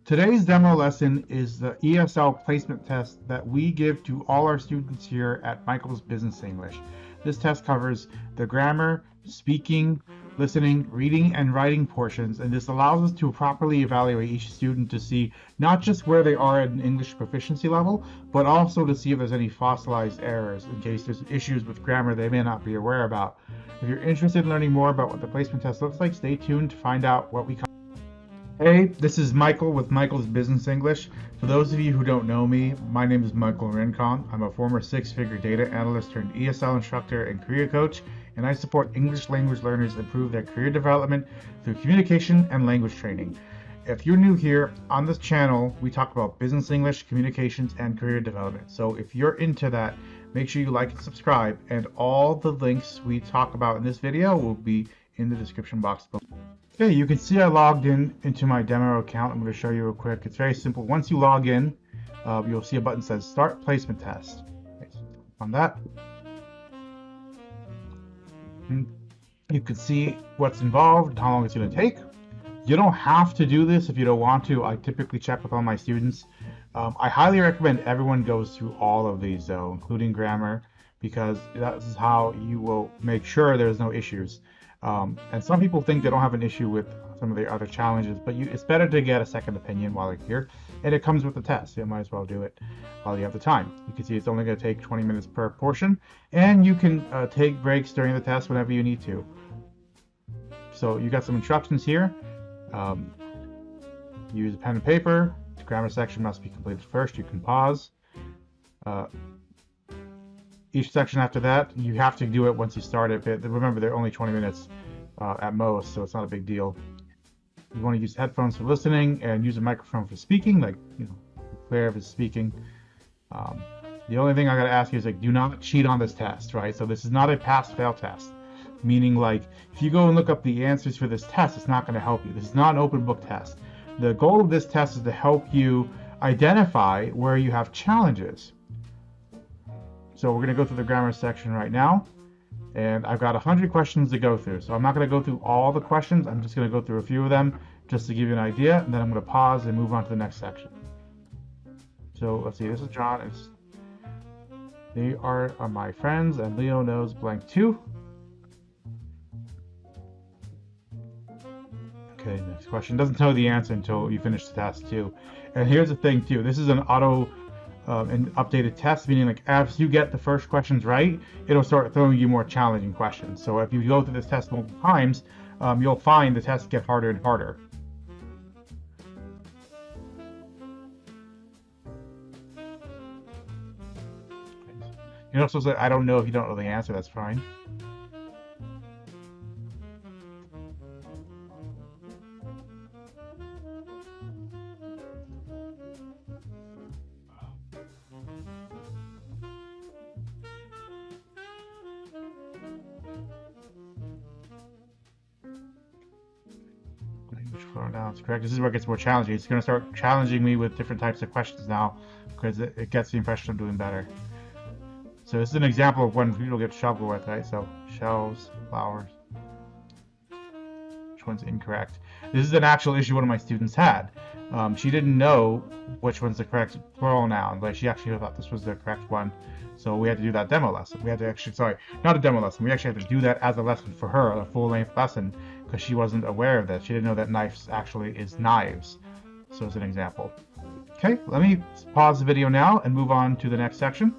Today's demo lesson is the ESL placement test that we give to all our students here at Michael's Business English. This test covers the grammar, speaking, listening, reading, and writing portions, and this allows us to properly evaluate each student to see not just where they are at an English proficiency level, but also to see if there's any fossilized errors in case there's issues with grammar they may not be aware about. If you're interested in learning more about what the placement test looks like, stay tuned to find out what we cover. Hey, this is Michael with Michael's Business English. For those of you who don't know me, my name is Michael Rincon. I'm a former six-figure data analyst turned ESL instructor and career coach, and I support English language learners improve their career development through communication and language training. If you're new here, on this channel, we talk about business English, communications, and career development. So if you're into that, make sure you like and subscribe, and all the links we talk about in this video will be in the description box below. Okay, you can see I logged into my demo account. I'm going to show you real quick. It's very simple. Once you log in, you'll see a button that says Start Placement Test. Okay, so on that, you can see what's involved, how long it's going to take. You don't have to do this if you don't want to. I typically check with all my students. I highly recommend everyone goes through all of these, though, including grammar, because that is how you will make sure there's no issues. And some people think they don't have an issue with some of the other challenges, but it's better to get a second opinion while you're here, and it comes with the test. You might as well do it while you have the time. You can see it's only going to take 20 minutes per portion, and you can take breaks during the test whenever you need to. So you got some instructions here. Use a pen and paper. The grammar section must be completed first. You can pause. Each section after that, you have to do it once you start it. But remember, they're only 20 minutes at most, so it's not a big deal. You want to use headphones for listening and use a microphone for speaking, like, clear if it's speaking. The only thing I got to ask you is, do not cheat on this test, right? So this is not a pass-fail test, meaning, if you go and look up the answers for this test, it's not going to help you. This is not an open book test. The goal of this test is to help you identify where you have challenges. So we're going to go through the grammar section right now, and I've got 100 questions to go through. So I'm not going to go through all the questions. I'm just going to go through a few of them just to give you an idea, and then I'm going to pause and move on to the next section. So let's see, this is John. They are my friends, and Leo knows blank too. Okay, next question. Doesn't tell you the answer until you finish the test too. And here's the thing too. This is an auto an updated test, meaning as you get the first questions right, it'll start throwing you more challenging questions. So if you go through this test multiple times, you'll find the tests get harder and harder. You're not supposed to say, I don't know if you don't know the answer, that's fine. Pronouns correct. This is where it gets more challenging. It's going to start challenging me with different types of questions now, because it gets the impression I'm doing better. So this is an example of when people get trouble with, right? So shells, flowers. Which one's incorrect? This is an actual issue one of my students had. She didn't know which one's the correct plural noun. She actually thought this was the correct one. So we had to do that demo lesson. We had to actually, sorry, not a demo lesson. We actually had to do that as a lesson for her, a full-length lesson, because she wasn't aware of that. She didn't know that knives actually is knives. So as an example. Okay, let me pause the video now and move on to the next section.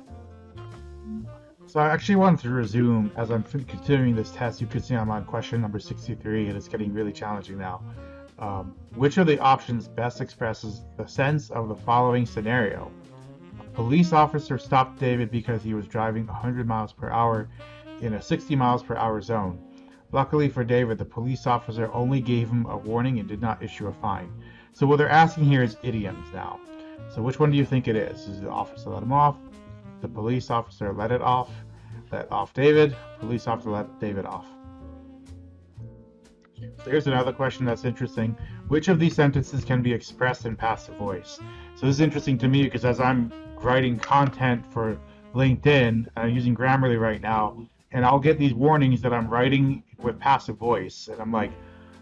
So I actually wanted to resume as I'm continuing this test. You can see I'm on question number 63, and it's getting really challenging now. Which of the options best expresses the sense of the following scenario? A police officer stopped David because he was driving 100 miles per hour in a 60 miles per hour zone. Luckily for David, the police officer only gave him a warning and did not issue a fine. So what they're asking here is idioms now. So which one do you think it is? Is the officer let him off? The police officer let off David? Police officer let David off. So here's another question that's interesting. Which of these sentences can be expressed in passive voice? So this is interesting to me because as I'm writing content for LinkedIn, I'm using Grammarly right now, and I'll get these warnings that I'm writing with passive voice, and I'm like,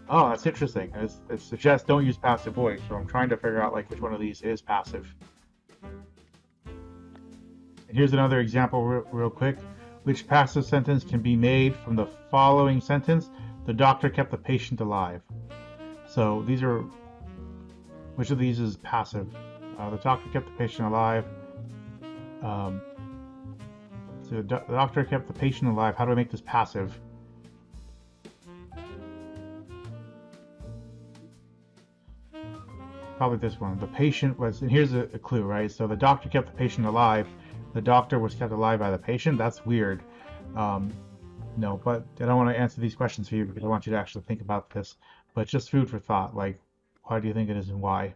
Oh, that's interesting. It suggests don't use passive voice, so I'm trying to figure out like which one of these is passive. And here's another example real quick. Which passive sentence can be made from the following sentence? The doctor kept the patient alive. So these are, which of these is passive? The doctor kept the patient alive. So the doctor kept the patient alive. How do I make this passive? Probably this one. The patient was, and here's a clue, right? So the doctor kept the patient alive. The doctor was kept alive by the patient. That's weird. No, but I don't want to answer these questions for you because I want you to actually think about this. But just food for thought. Like, why do you think it is and why?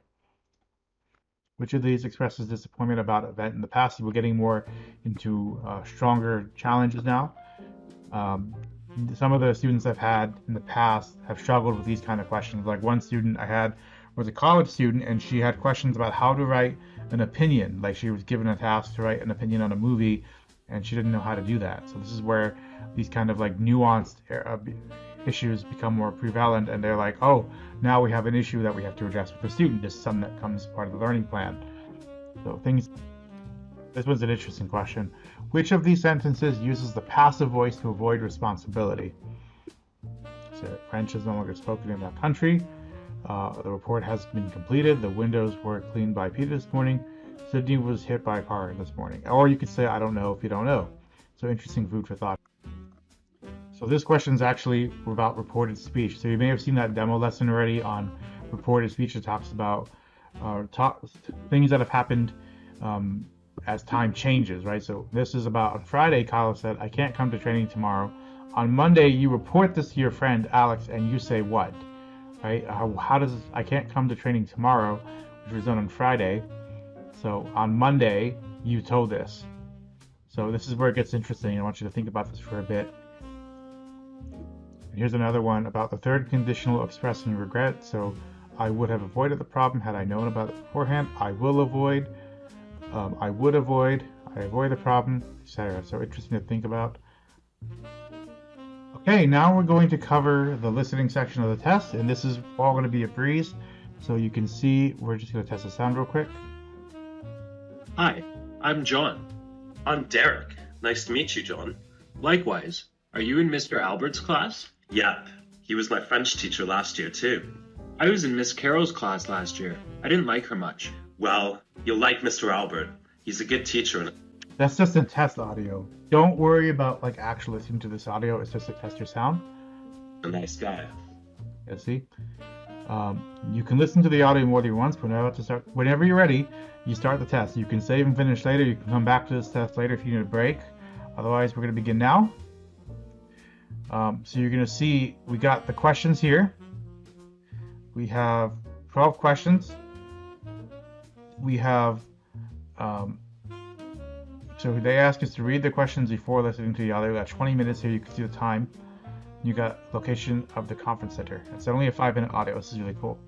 Which of these expresses disappointment about an event in the past? We're getting more into stronger challenges now. Some of the students I've had in the past have struggled with these kind of questions. Like one student I had was a college student, and she had questions about how to write an opinion. Like she was given a task to write an opinion on a movie, and she didn't know how to do that. So this is where these kind of like nuanced issues become more prevalent, and they're like, oh, now we have an issue that we have to address with the student. This is something that comes part of the learning plan. So this was an interesting question. Which of these sentences uses the passive voice to avoid responsibility? So French is no longer spoken in that country. The report has been completed. The windows were cleaned by Peter this morning. Sydney was hit by a car this morning. Or you could say, I don't know if you don't know. So interesting food for thought. So this question is actually about reported speech. So you may have seen that demo lesson already on reported speech. It talks about things that have happened as time changes, right? So this is about on Friday, Kyle said, I can't come to training tomorrow. On Monday, you report this to your friend, Alex, and you say what? Right? How does I can't come to training tomorrow, which was done on Friday. So on Monday, you told this. So this is where it gets interesting. I want you to think about this for a bit. And here's another one about the third conditional expressing regret. So I would have avoided the problem had I known about it beforehand. I will avoid. I would avoid. I avoid the problem, etc. So interesting to think about. Okay, now we're going to cover the listening section of the test, and this is all going to be a breeze. So you can see, we're just going to test the sound real quick. Hi, I'm John. I'm Derek. Nice to meet you, John. Likewise. Are you in Mr. Albert's class? Yep. He was my French teacher last year, too. I was in Miss Carroll's class last year. I didn't like her much. Well, you'll like Mr. Albert. He's a good teacher. That's just a test audio. Don't worry about like actually listening to this audio. It's just to test your sound. A nice guy. Yeah, see? You can listen to the audio more than once, but whenever you're ready, you start the test. You can save and finish later. You can come back to this test later if you need a break. Otherwise, we're going to begin now. So you're going to see we got the questions here. We have 12 questions. We have so they ask us to read the questions before listening to the audio. We got 20 minutes here. You can see the time. You got location of the conference center. It's only a 5-minute audio. This is really cool.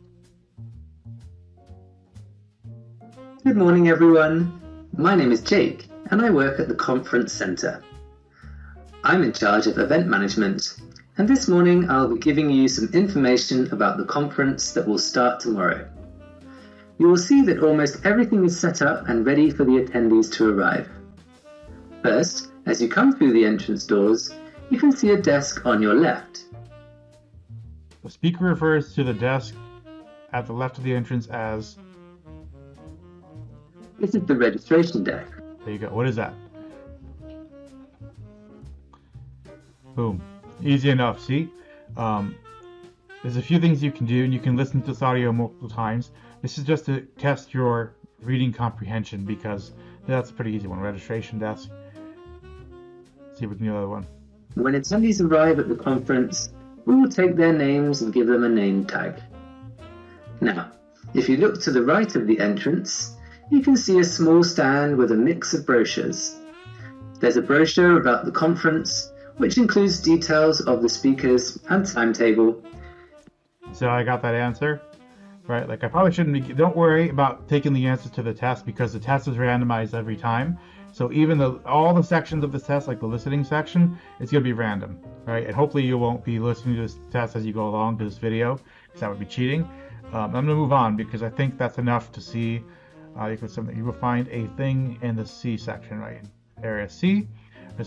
Good morning, everyone. My name is Jake, and I work at the conference center. I'm in charge of event management, and this morning I'll be giving you some information about the conference that will start tomorrow. You will see that almost everything is set up and ready for the attendees to arrive. First, as you come through the entrance doors, you can see a desk on your left. The speaker refers to the desk at the left of the entrance as... This is the registration desk. There you go. What is that? Boom. Easy enough, see? There's a few things you can do, and you can listen to this audio multiple times. This is just to test your reading comprehension because that's a pretty easy one. Registration desk. See if we can do the other one. When attendees arrive at the conference, we will take their names and give them a name tag. Now, if you look to the right of the entrance, you can see a small stand with a mix of brochures. There's a brochure about the conference, which includes details of the speakers and timetable. So I got that answer, right? Like I probably shouldn't be, don't worry about taking the answers to the test because the test is randomized every time. So even all the sections of this test, like the listening section, it's going to be random, right? And hopefully you won't be listening to this test as you go along to this video, because that would be cheating. I'm going to move on because I think that's enough to see. You will find a thing in the C section, right? Area C.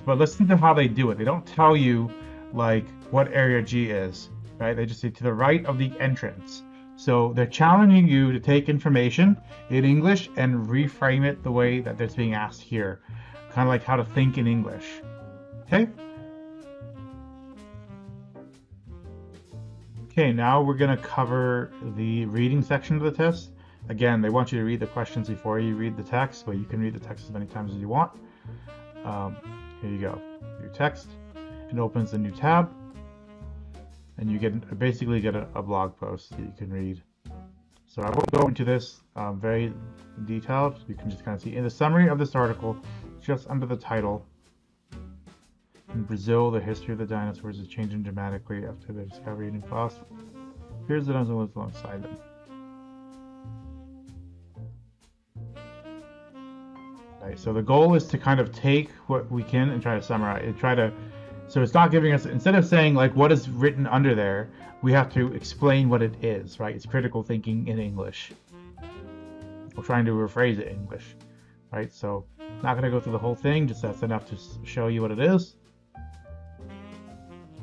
But listen to how they do it. They don't tell you like what area G is, right? They just say to the right of the entrance. So they're challenging you to take information in English and reframe it the way that it's being asked here. Kind of like how to think in English. Okay? Okay, now we're going to cover the reading section of the test. Again, they want you to read the questions before you read the text, but you can read the text as many times as you want. Here you go. Your text. It opens a new tab. And you basically get a blog post that you can read. So I won't go into this very detailed. You can just kind of see in the summary of this article, just under the title. In Brazil, the history of the dinosaurs is changing dramatically after the discovery of new fossils. Here's the dinosaurs alongside them. Right, so the goal is to kind of take what we can and try to summarize it. So it's not giving us, instead of saying like what is written under there, we have to explain what it is, right? It's critical thinking in English. We're trying to rephrase it in English, right? So not going to go through the whole thing, just that's enough to show you what it is.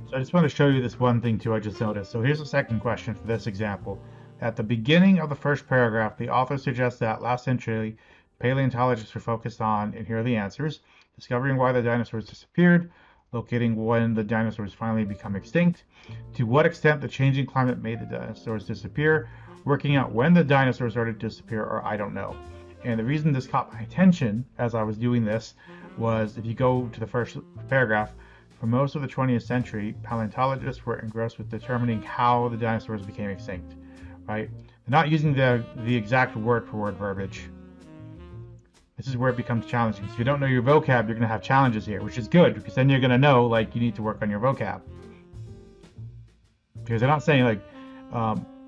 So I just want to show you this one thing too I just noticed. So here's the second question for this example. At the beginning of the first paragraph, the author suggests that last century, paleontologists were focused on, and here are the answers, discovering why the dinosaurs disappeared, locating when the dinosaurs finally become extinct, to what extent the changing climate made the dinosaurs disappear, working out when the dinosaurs started to disappear, or I don't know. And the reason this caught my attention as I was doing this was if you go to the first paragraph, for most of the 20th century, paleontologists were engrossed with determining how the dinosaurs became extinct, right? They're not using the exact word-for-word verbiage. This is where it becomes challenging. So if you don't know your vocab, you're going to have challenges here, which is good because then you're going to know like you need to work on your vocab. Because they're not saying like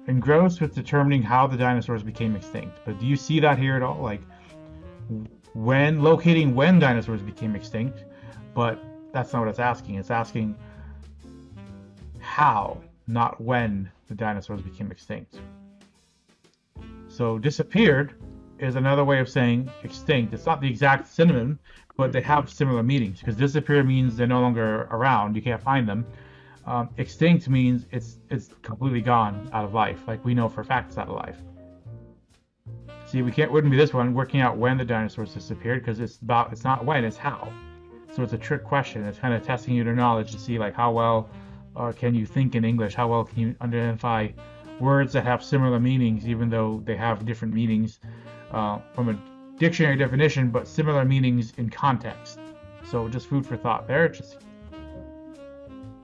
engrossed with determining how the dinosaurs became extinct. But do you see that here at all? Like locating when dinosaurs became extinct, but that's not what it's asking. It's asking how, not when the dinosaurs became extinct. So disappeared is another way of saying extinct. It's not the exact synonym, but they have similar meanings because disappear means they're no longer around, you can't find them. Extinct means it's completely gone out of life, like we know for a fact it's out of life. See, wouldn't be this one, working out when the dinosaurs disappeared, because it's not when, it's how. So it's a trick question. It's kind of testing your knowledge to see like how well can you think in English, how well can you identify words that have similar meanings even though they have different meanings from a dictionary definition, but similar meanings in context. So just food for thought there.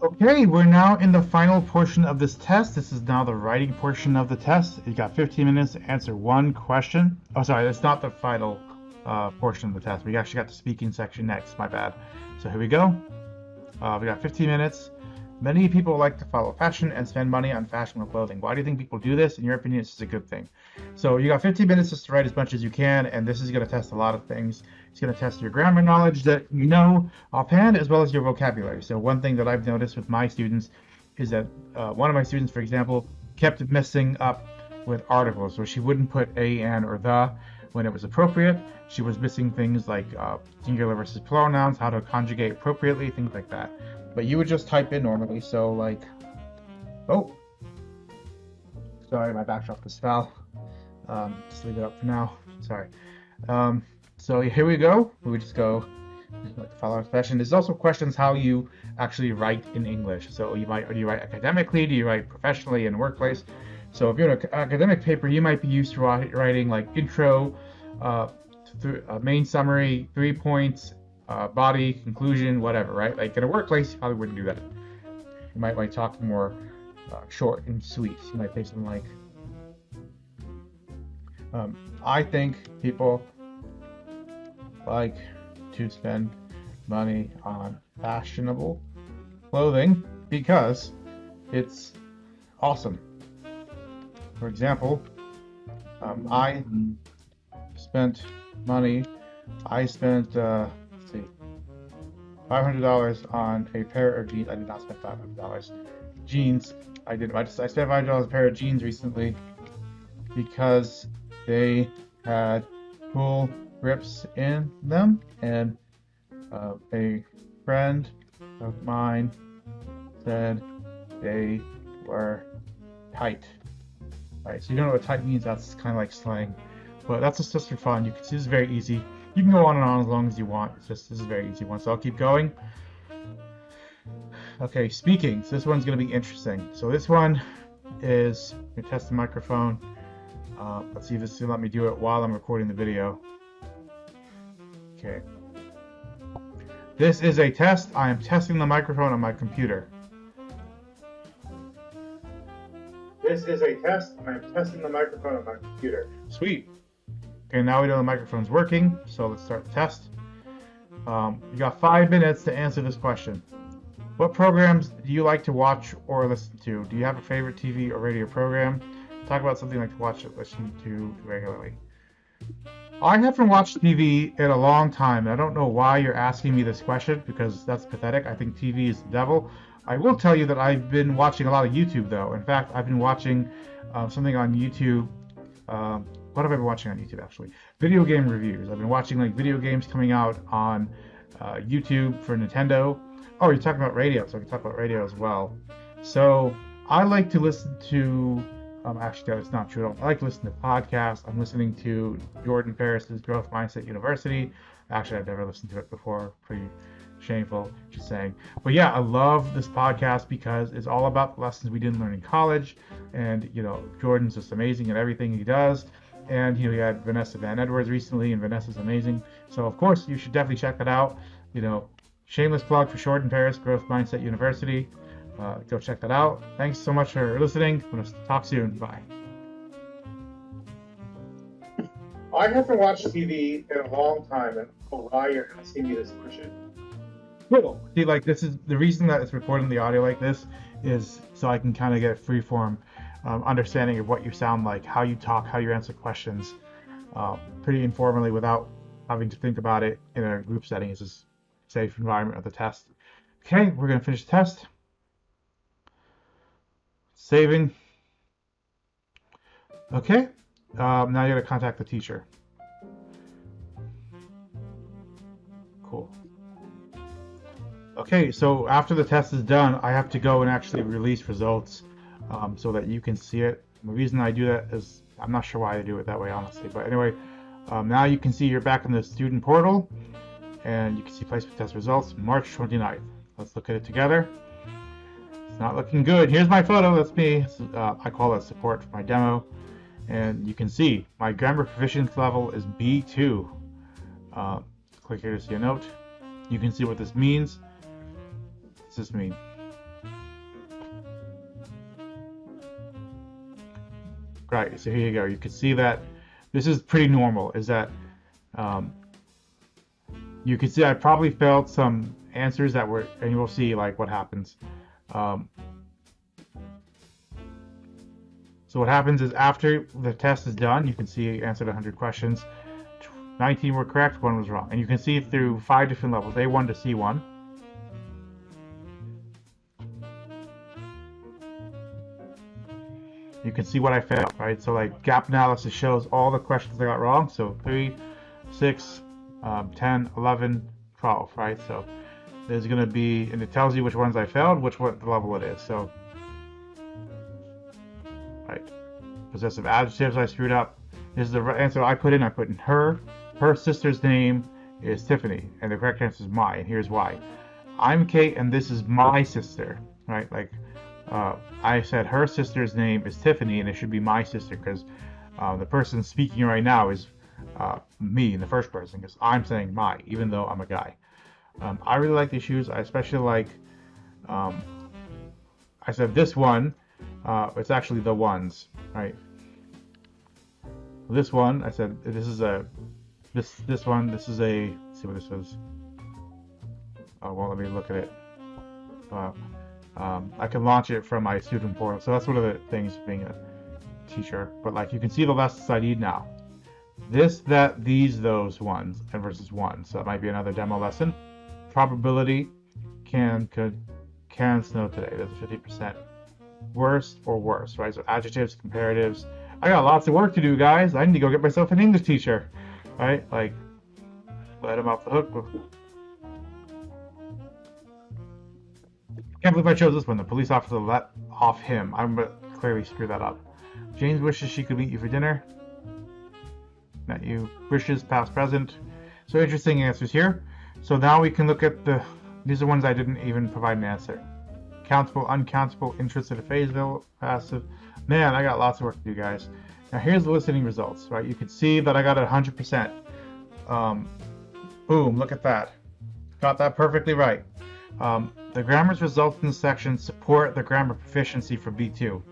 Okay, we're now in the final portion of this test. This is now the writing portion of the test. You got 15 minutes to answer one question. Oh, sorry, that's not the final portion of the test. We actually got the speaking section next, my bad. So here we go. We got 15 minutes. Many people like to follow fashion and spend money on fashionable clothing. Why do you think people do this? In your opinion, this is a good thing. So you got 15 minutes just to write as much as you can, and this is going to test a lot of things. It's going to test your grammar knowledge that you know offhand, as well as your vocabulary. So one thing that I've noticed with my students is that one of my students, for example, kept messing up with articles. So she wouldn't put a, an, or the when it was appropriate. She was missing things like singular versus plural nouns, how to conjugate appropriately, things like that. But you would just type in normally, so like, oh, sorry, my backdrop just fell. Just leave it up for now, sorry. So here we go, we would just go, like follow our fashion. There's also questions how you actually write in English. So do you write academically, do you write professionally in the workplace? So if you're in an academic paper, you might be used to writing like intro, main summary, 3 points, body, conclusion, whatever, right? Like in a workplace, you probably wouldn't do that. You might talk more short and sweet. You might say something like, I think people like to spend money on fashionable clothing because it's awesome. For example, I spent money I spent, let's see, $500 on a pair of jeans. I did not spend $500. Jeans. I spent $500 on a pair of jeans recently because they had cool rips in them, and a friend of mine said they were tight. Alright, so you don't know what tight means, that's kind of like slang. But that's just for fun. You can see this is very easy. You can go on and on as long as you want. This is a very easy one. So I'll keep going. Okay, speaking. So this one's going to be interesting. So this one is, you test the microphone. Let's see if this is going to let me do it while I'm recording the video. Okay. This is a test. I am testing the microphone on my computer. This is a test. I am testing the microphone on my computer. Sweet. Okay, now we know the microphone's working, so let's start the test. You got 5 minutes to answer this question. What programs do you like to watch or listen to? Do you have a favorite TV or radio program? Talk about something you like to watch or listen to regularly. I haven't watched TV in a long time. I don't know why you're asking me this question, because that's pathetic. I think TV is the devil. I will tell you that I've been watching a lot of YouTube, though. In fact, I've been watching something on YouTube. What have I been watching on YouTube, actually? Video game reviews. I've been watching like video games coming out on YouTube for Nintendo. Oh, you're talking about radio, so I can talk about radio as well. So I like to listen to, actually that's not true at all. I like to listen to podcasts. I'm listening to Jordan Ferris's Growth Mindset University. Actually, I've never listened to it before. Pretty shameful, just saying. But yeah, I love this podcast because it's all about the lessons we didn't learn in college. And, you know, Jordan's just amazing at everything he does. And, you know, he had Vanessa Van Edwards recently, and Vanessa's amazing. So, of course, you should definitely check that out. You know, shameless plug for Jordan Ferris, Growth Mindset University. Go check that out. Thanks so much for listening. I'm going to talk soon. Bye. I haven't watched TV in a long time, and why you're asking me this question. Cool. See, like, this is the reason that it's recording the audio like this is so I can kind of get a free-form understanding of what you sound like, how you talk, how you answer questions, pretty informally without having to think about it in a group setting. It's just a safe environment of the test. Okay, we're going to finish the test. Saving. Okay, now you got to contact the teacher. Cool. Okay, so after the test is done, I have to go and actually release results so that you can see it. The reason I do that is, I'm not sure why I do it that way, honestly. But anyway, now you can see you're back in the student portal, and you can see placement test results, March 29th. Let's look at it together. It's not looking good. Here's my photo. That's me. I call that support for my demo. And you can see my grammar proficiency level is B2. Click here to see a note. You can see what this means. What does this mean? Right, so here you go. You can see that this is pretty normal. Is that you can see I probably failed some answers that were, and you will see like what happens. So what happens is after the test is done, you can see I answered 100 questions. 19 were correct, 1 was wrong. And you can see through 5 different levels, A1 to C1. You can see what I failed, right? So like gap analysis shows all the questions I got wrong. So 3, 6, 10, 11, 12, right? So there's going to be, and it tells you which ones I failed, what level it is. So, right. Possessive adjectives I screwed up. This is the answer I put in. I put in her. Her sister's name is Tiffany, and the correct answer is my, and here's why. I'm Kate, and this is my sister, right? Like, I said her sister's name is Tiffany, and it should be my sister, because the person speaking right now is me in the first person, because I'm saying my, even though I'm a guy. I really like these shoes. I especially like, I said this one, it's actually the ones, right? This one, I said this is a, this one, this is a, let's see what this is. Oh, well, let me look at it. I can launch it from my student portal. So that's one of the things being a teacher. But like you can see the lessons I need now. this, that, these, those ones, and versus one. So that might be another demo lesson. Probability, can, could, can snow today. That's 50%. Worst or worse, right? So adjectives, comparatives. I got lots of work to do, guys. I need to go get myself an English teacher, right? Like, let him off the hook. Can't believe I chose this one. The police officer let off him. I'm gonna clearly screw that up. James wishes she could meet you for dinner. Met you. Wishes, past, present. So interesting answers here. So now we can look at these are ones I didn't even provide an answer. Countable, uncountable, interested, phasal, passive. Man, I got lots of work to do, guys. Now here's the listening results, right? You can see that I got it 100%. Boom, look at that. Got that perfectly right. The grammar's results in this section support the grammar proficiency for B2.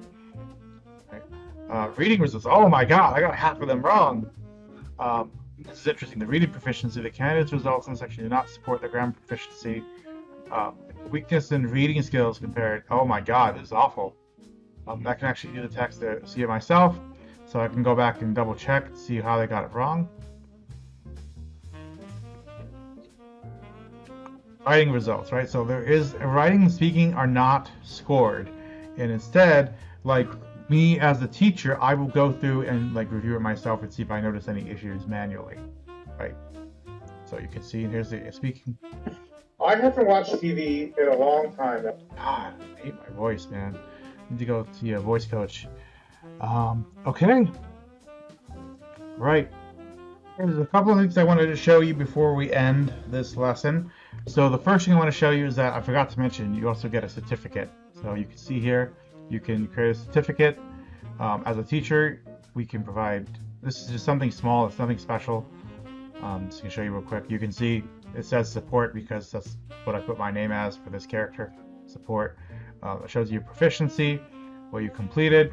Okay. Reading results. Oh my god, I got half of them wrong. This is interesting. The reading proficiency, the candidate's results in this section do not support the grammar proficiency. Weakness in reading skills compared. Oh my god, this is awful. I can actually do the text to see it myself, so I can go back and double check to see how they got it wrong. Writing results, right? So there is writing and speaking are not scored, and instead, like me as the teacher, I will go through and like review it myself and see if I notice any issues manually, right? So you can see, and here's the speaking. I haven't watched TV in a long time. God, I hate my voice, man. I need to go see a voice coach. Okay. Right. There's a couple of things I wanted to show you before we end this lesson. So the first thing I want to show you is that I forgot to mention, you also get a certificate. So you can see here, you can create a certificate. As a teacher, we can provide, this is just something small, it's nothing special. Just gonna show you real quick. You can see it says support because that's what I put my name as for this character, support. It shows you proficiency, what you completed,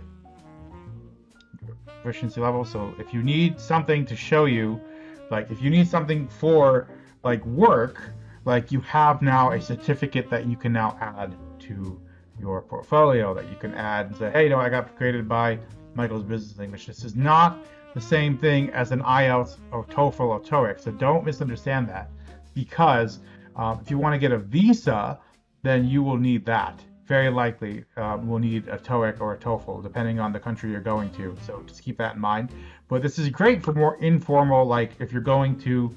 proficiency level. So if you need something to show you, like if you need something for like work, like you have now a certificate that you can now add to your portfolio, that you can add and say, hey, no, I got graded by Michael's Business English. This is not the same thing as an IELTS or TOEFL or TOEIC, so don't misunderstand that, because if you want to get a visa, then you will need that. Very likely will need a TOEIC or a TOEFL, depending on the country you're going to, so just keep that in mind. But this is great for more informal, like if you're going to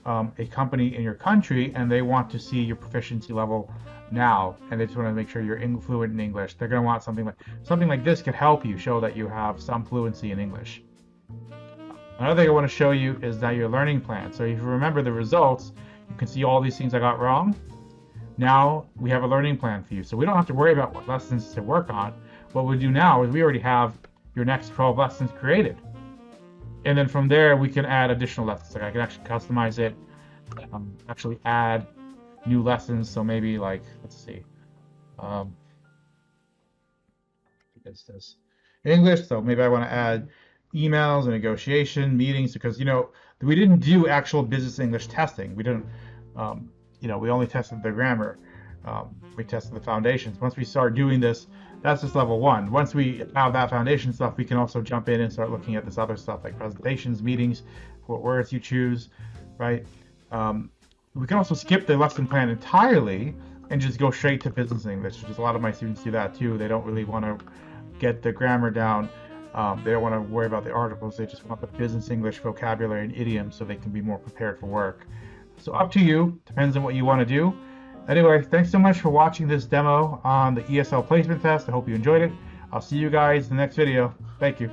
a company in your country and they want to see your proficiency level now, and they just want to make sure you're fluent in English. They're going to want something like this could help you show that you have some fluency in English. Another thing I want to show you is that your learning plan. So if you remember the results, you can see all these things I got wrong. Now we have a learning plan for you, so we don't have to worry about what lessons to work on. What we do now is we already have your next 12 lessons created, and then from there we can add additional lessons. Like I can actually customize it, actually add new lessons. So maybe like, let's see, it's this English. So maybe I want to add emails and negotiation meetings, because we didn't do actual business English testing. We didn't, we only tested the grammar. We tested the foundations. Once we start doing this, that's just level 1. Once we have that foundation stuff, we can also jump in and start looking at this other stuff like presentations, meetings, what words you choose, right? We can also skip the lesson plan entirely and just go straight to business English, which is a lot of my students do that too. They don't really want to get the grammar down. They don't want to worry about the articles. They just want the business English vocabulary and idioms so they can be more prepared for work. So up to you, depends on what you want to do. Anyway, thanks so much for watching this demo on the ESL Placement Test. I hope you enjoyed it. I'll see you guys in the next video. Thank you.